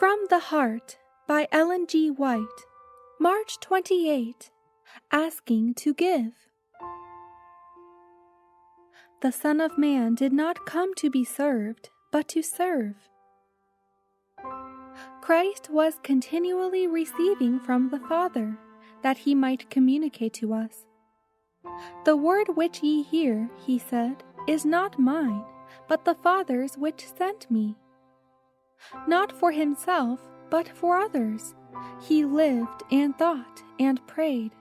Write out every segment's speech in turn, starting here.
From the Heart by 𝐿enWhite, March 28. Asking to give. The Son of Man did not come to be served, but to serve. Christ was continually receiving from the Father, that he might communicate to us. The word which ye hear, he said, is not mine, but the Father's which sent me. Not for himself, but for others, he lived and thought and prayed.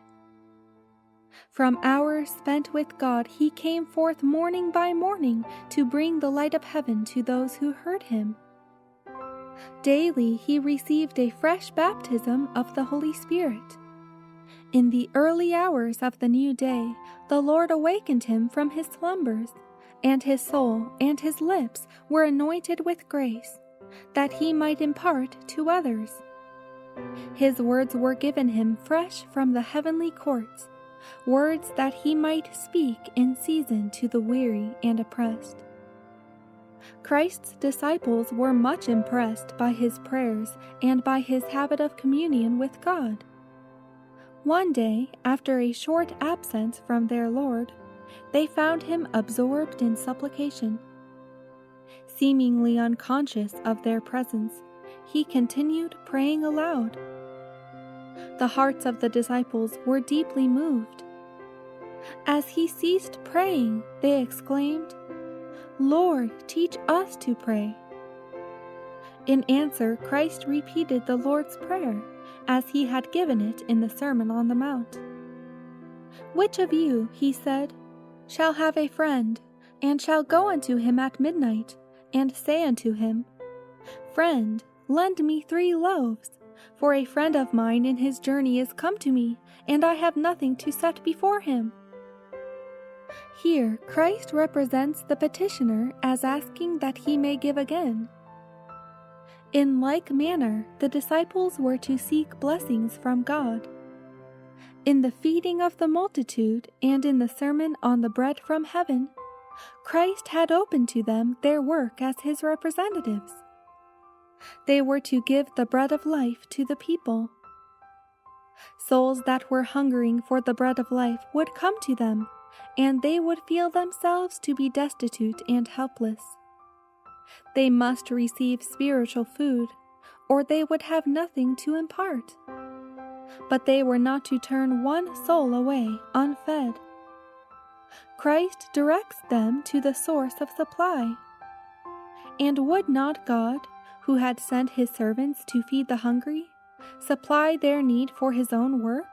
From hours spent with God he came forth morning by morning to bring the light of heaven to those who heard him. Daily he received a fresh baptism of the Holy Spirit. In the early hours of the new day, the Lord awakened him from his slumbers, and his soul and his lips were anointed with grace, that he might impart to others. His words were given him fresh from the heavenly courts, words that he might speak in season to the weary and oppressed. Christ's disciples were much impressed by his prayers and by his habit of communion with God. One day, after a short absence from their Lord, they found him absorbed in supplication. Seemingly unconscious of their presence, he continued praying aloud. The hearts of the disciples were deeply moved. As he ceased praying, they exclaimed, "Lord, teach us to pray." In answer, Christ repeated the Lord's Prayer, as he had given it in the Sermon on the Mount. "Which of you," he said, "shall have a friend, and shall go unto him at midnight, and say unto him, Friend, lend me 3 loaves, for a friend of mine in his journey is come to me, and I have nothing to set before him?" Here Christ represents the petitioner as asking that he may give again. In like manner, the disciples were to seek blessings from God. In the feeding of the multitude and in the sermon on the bread from heaven, Christ had opened to them their work as his representatives. They were to give the bread of life to the people. Souls that were hungering for the bread of life would come to them, and they would feel themselves to be destitute and helpless. They must receive spiritual food, or they would have nothing to impart. But they were not to turn one soul away unfed. Christ directs them to the source of supply. And would not God, who had sent his servants to feed the hungry, supply their need for his own work?